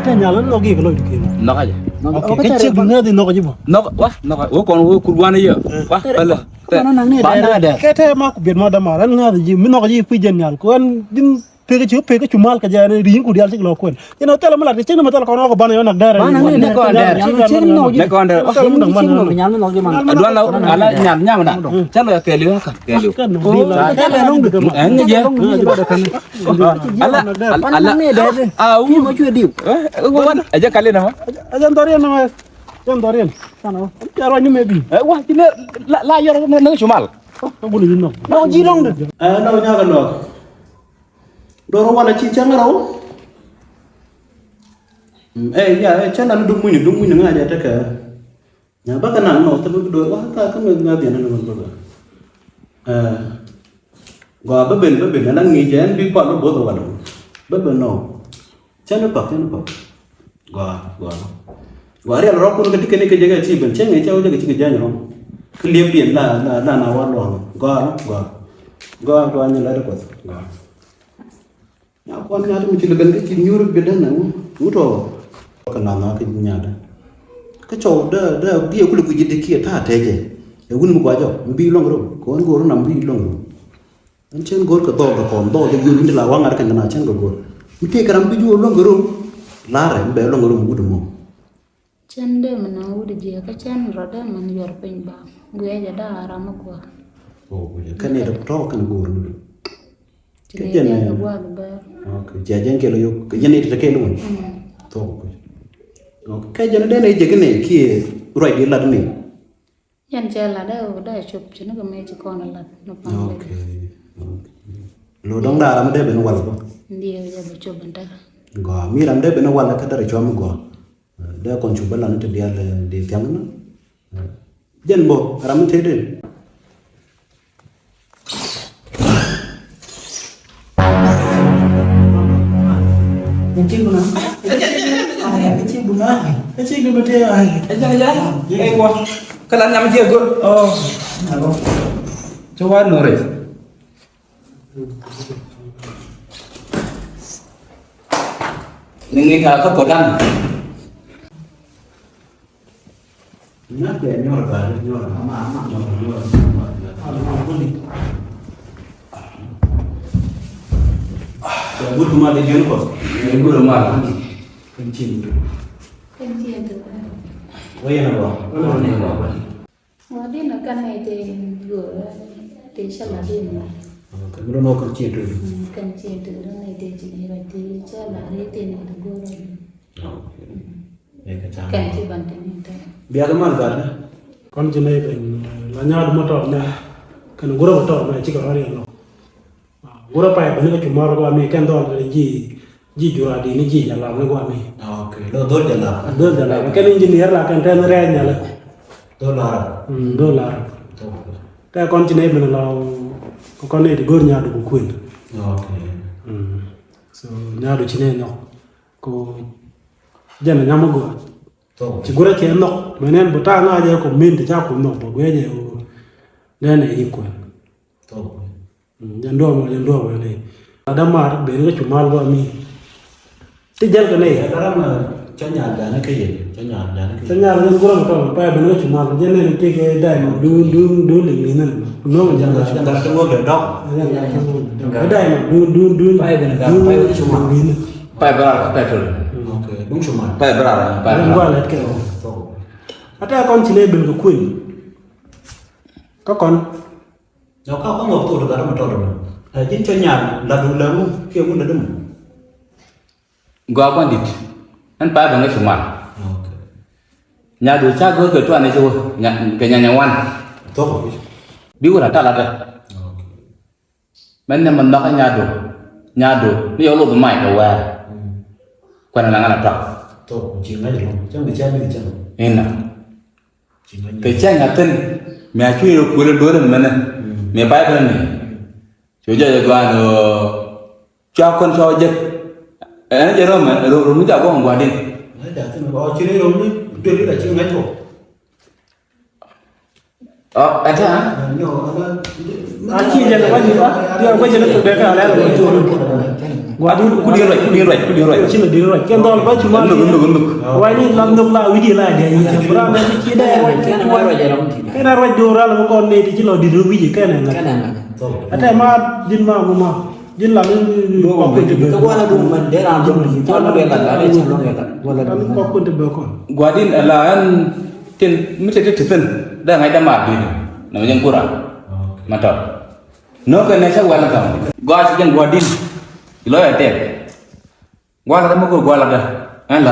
te nyala no gi lo dikino nó cái gì cái chiếc bunga di no ko jibo nó còn wo kurwana ya wa bala ba na da ke te ma ku bir ma da ma ran nga ji mi no ko ji pi jen nyal ko an din pe ke chumal ka jare ri ku dial tik lo ko ino tele ma la ke ma tele ko no ko ban yo nak dare ne ko ander ne ko ander nyal no gi man adwan la ala nyam da chalo ya keli ka keli ala ne da au ma chue diu wan aja kali nama ajan dorian na jan dorian sana jaro ni mebi wah ini la yor na chumal ko bulu ni no no jilong de no nya ga no doro wala ci changaro ya chana lu dumu ni nga ja ta ka nya ba kana no ta do wa ka nga bi na no ba gwa ba ben na ngi jen bi kwa lo bo to wala ba no chana pa gwa ri ro ko ke ne ke jaga chi ben chen nge chao jaga chi ke ja no ke liep bien la na wa lo gwa nya la ko gwa ya kon nya tu ci legan ci ñuru bi den na wuto kana na ke nya da ke cho da bi ku ku jidde ki ta teje e wun mu gwa jo bi long ro ko on go nam bi long ro an chen gor ko do ko do de yun ni la wa ngar kan na chen go gor mi te karam bi ju long ro la re be long ro mu du mo chen de mana wudi je ka chen ro de man yor pin ba gue ja da ra ma ko o ka ne da to kan gor ni ke jene ga gwa ba okay jajan ke lo yo jene te ke lo to okay ka jene de ne je ke ne ki roi di la ni yan che la da chup chen ga me chi kon la no pa okay lo dong da ram de be no wala ko ndiye ja ba chup banta go mi ram de be no wala ka da chom go da kon chu bala te dia le de tiang na jen bo ram te de Kecil bunga. Kecil bunga. kecil ke bete ai aja wah kalau nyam dia go oh coba nore ningi ka kodan nak ya nyor ba nyor ama nyor buat rumah di Jun kos, ibu rumah kencing. kencing tu Oh iya nabo. oh ni apa wadi na kan ne te go te shala de na Kalau no kencing tu. kencing tu ne te ji ne te shala re te ne go ro Ya kacang. kencing bante ne te Biar kemana kan? Kon jenai ben lanya motor na kan gura motor na cika hari no. Gura pa ben ka cuma ro ami kan dol ji jura di ni ji jala na gua mi. Oke, lo dol jala. Dol jala. Kan engineer lah kan ten re nya la. Dolar. Dolar. Ta kon jenai ben lo ko kon ne di gor nya du ku kuin. Oke. So nya du chine no. Ko jana nyama gua. Ci gura ke no menen buta nga je ko min ta ko no bo gwe o nene iko to jando mo ne adamar be nga chumal wa mi ti jal ka ne daram chanya ga na ke ye chanya ga gura mo to pa be nga chumal je ne ti ke dai mo du li nan no mo janga to mo le do dai mo du Pa be nga pa be chumal pa berar petrol okay dum chumal pa berar gua let ke ata kon ci le ben ko kuin ka kon no ka ko mo to da ma to da jin cho nyam la du la mu ke mu da dum gua bandit kan pa bang cuma okay nya do cha go ke tuan ni jo nya ke nya wan to bi ura ta la ta men man na nya do ni yo lo do mai ko wa kwa na ngana ta to chi ngai lo chang bi cha bi cha ina ke cha nya ten me a chui ro ku le do ren men me ba ba ni cho ja gwa no cha kon so je je ro me ro mi ta ko ngwa din da te mo chi ro ni de li da chi ngai to ada no ana chi je la wa ni ba dia ko je la to be ka la lo to Gua di ku di right sini di right. Kan dol ba cuma. Unduk. Wah ini lamduk lah widi lah dia. Berang nanti kita. Kan apa aja ram tidak. Kan arwah jora lah kon ne di cilo di rubi kan enggak. Kan enggak. Ate ma jin ma guma. Jin lah ni ko ko de. Ko wala dum man de ram dum. Jangan bela la de calon ya. Wala Kan ko ko de ko. Guadin alaan tin mesti teten dah ngai damat di nama yang kurang mantap no kan nasa wala kam gua sejang guadin ilo ya tek gua la mo gua la dah an la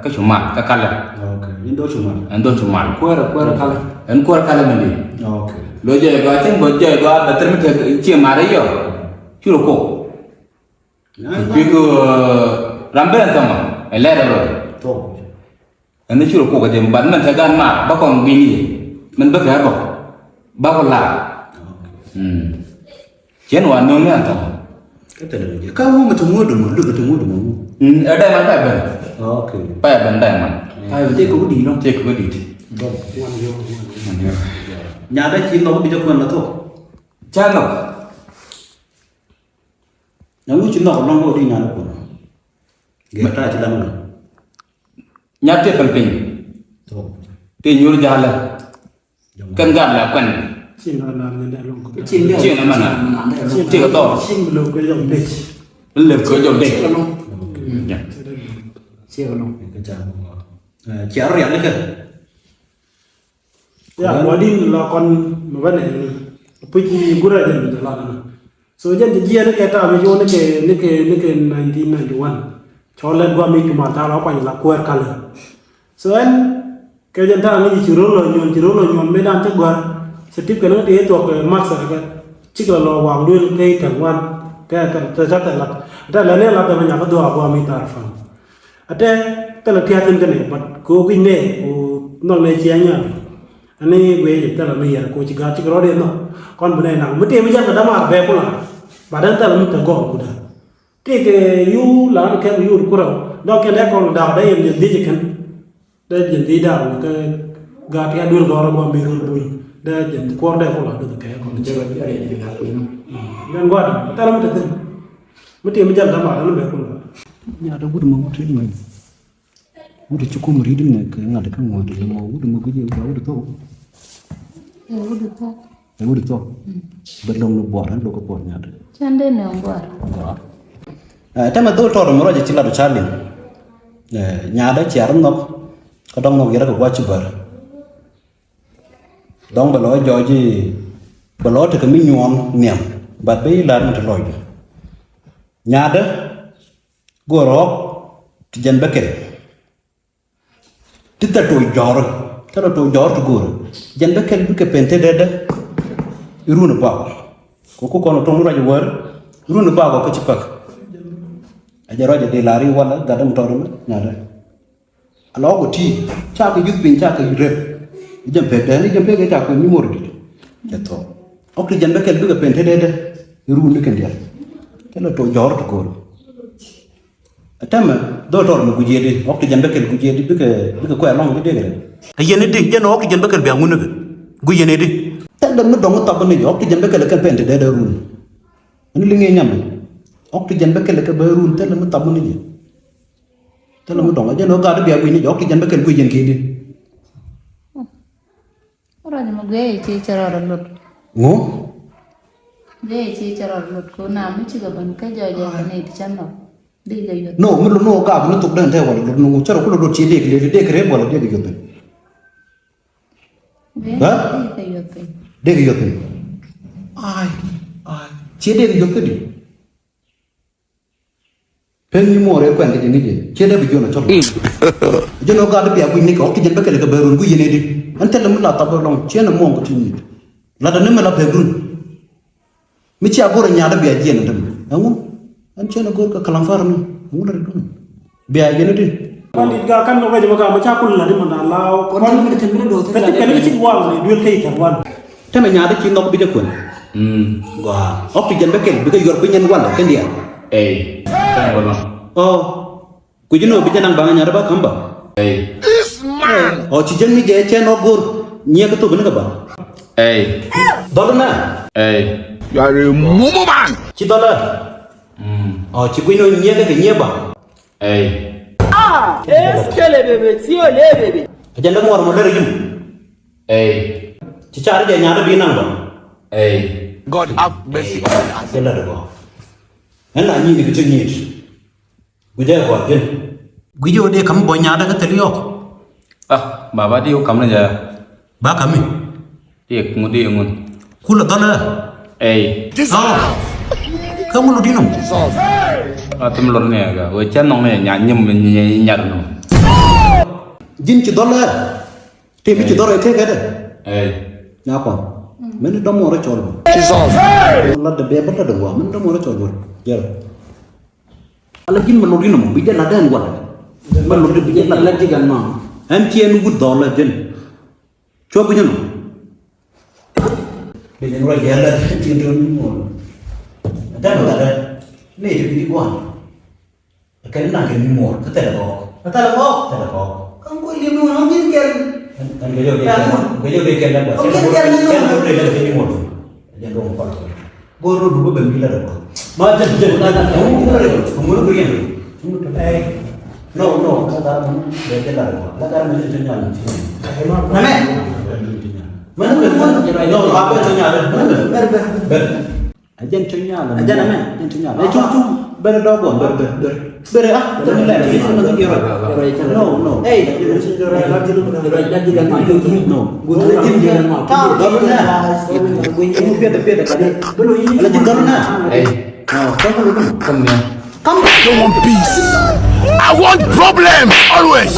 ka cuma ka kala Okay. Indo cuma. ando cuma Kuara kala. an kuar kala mandi Okay. lo je gua ceng bo je gua da termi ke ci mare yo chulo ko piku rambe antama elera lo To. anh chưa có cái gì bắn mình thấy gan mà bác còn ghi gì mình bất cứ bác còn làm chén hoàn nương nha tao Cái tên là gì? Kau mau ketemu dulu, lu ketemu dulu. ở đây mà phải bẩn Okay. đây mà Ai berarti ko di no. chơi có đi Nhà đấy chỉ nó bị cho quên là thôi. cha nó Nhà nó chỉ nó long bộ đi nhà nó quên. Ghé ra chỉ làm nữa. nhát chơi phần pin Thôi. tiền nhiều ra là cần gan là cần Chin là làm nên luôn. Chin dia. Chin mana? Chin có to Chin belum ke yang deh. lực có dòng đỉnh Sia ko no. Cái chả. Chả rẻ đấy cơ. Ya, wadin la kon mabane puji gura jan de la na. So jan de jia ne ke ta me jo ne ke 1991. Cholen gua me cuma ta la kwani la kuer kala. So en ke jan ta ngi chiro lo nyon me dan te gua. Setip ke ne de to ke max ke. Chikla lo wang dul ke tangwan ke ta la. Da la ne la ta nya ka do gua mi tar fa. Ate ta la tia ten ke ne pat ko ki ne ko no ne chia nya. Ani gue jadi kalau melihat ko ciga ciga rode no kon bene nang mete mi jang dama be pula badan ta mi ta go kuda te ke yu la ke yu kura do ke le kon da yem di kan da di da ke ga ti adul go ro mi ru bu da jen ko de pula do ke kon Jaga dia ada di aku no. ngan gwa ta la mete mete mi jang dama da be pula Nyada gudu mau tri mai. Gudu cukup meridin mai ke ngada kan mau de mau gudu mau guje ba gudu to. Udah tak. Gudu to. Belum no boran do ko por nyada. Cende ne ngwar. Tema dol to mo roje chila do chalin. Nhà đấy chả nó có đông nó gira ko quá chụp đông bà lối cho gì bà lối thì cái mình nhọn niệm bà bây là nó thật lòi nhà đó gua rock thì dân bác kể tức là tuổi gió rồi tức là tuổi gió thì gua dân bác kể cái pente đấy đó iru nó bảo có con trong nó ra vừa iru nó bảo có chụp aja roja de lari wala gadam tawdum nyaada alo ko ti cha ko yubbi cha ko rep jempe dani jempe ke cha ko mi mordi jetto okti jembe kel duga pente de ru ni ken dia kala to jor to ko atama do tor mi gujede okti jembe kel gujede duga ko long de gere ayene de jeno okti jembe kel bi angunu be guyene de tan dam no dong tabani okti jembe kel pente de ru ni li ngay ñam okti jan bekel ke barun tel mu tamu ni tel mu dong aja no ga biya bu ni okti jan bekel ku jen ke di Orang ni gue ci cara lut. ngo Gue ci cara lut ko na mi ci gaban ka jojo ne di channel. Di ga yot. no mu no ga bu tuk dan te wala no charo ku do ci de kre wala de ga yoten Gue Ha? di ga yot. de ga yoten ai ci de ga yoten di pen ni mo re kwen ke ni je ci de bi jona charo jeno ga biya bu ni ko okti jan bekel ke barun ku yene di antel mu la tabar long ci na mo ko ci ni la da ne me la begrun mi ci agora nyaada biya jena dem angu an ci na gor ka kalam faram angu la dum biya jena di Pandit ga kan no ga ma cha kul la di mana law Kon tan mi tan mi do ta ti kan ci wal ni duel kay tan wan teme nyaada ci nok bi de kon wa okti jan bekel bi ko yor ko nyen wala ken dia kan wala oh ku jino bi janang banga nyaada ba kamba oh ci jan mi je ci no gor nye ko to bi nga ba dolna you are a mumu man ci dola Ci qui non niente che nieba. Aja nda mo dara jum. Ci ciar ja nyaada bi nang ba. God have mercy on us. Jella da ko. Ena ni ni ci nit. Guje ko gen. Guje de kam bo nyaada ka teli yok. Baba dia kamu aja. Ba kami. Dia ngun. Kula dala. Kamu lu dinum. Tem lor ni aga. Wajan nong ni nyanyem nyar no. Jin ci dala. Te mi ci dora te ga de. Ya ko. Men do mo ra chol. La de be ba da wa men do mo ra chol. Jer. Ala jin men lu dinum bi de la dan wa. Men lu bi de la jigan ma. Em ci en gud dala den. Cho bu ñu. Be ñu ra yalla ci do ñu mo. Dan ada ni di kuan. Kan nak ni mo, kata dah kau. Kamu kau lihat orang ni kan? Kan beliau dia kan dah. Kan boleh dah ni mo. Jangan lupa. Guru dulu bembila dah. Macam kamu berian. No, kata beda lah. Kata macam jalan. Mana? No, apa jalan? Ber. Ajan cunya lah. Ajan nama. Ajan cunya. Cum. Berdoa ber. Jangan lagi. No. Lagi kan maju. No. Guru jangan maju. Kau ini beda kali. Belum ini. Lagi dorna. Kamu. I don't want peace. I want problem always.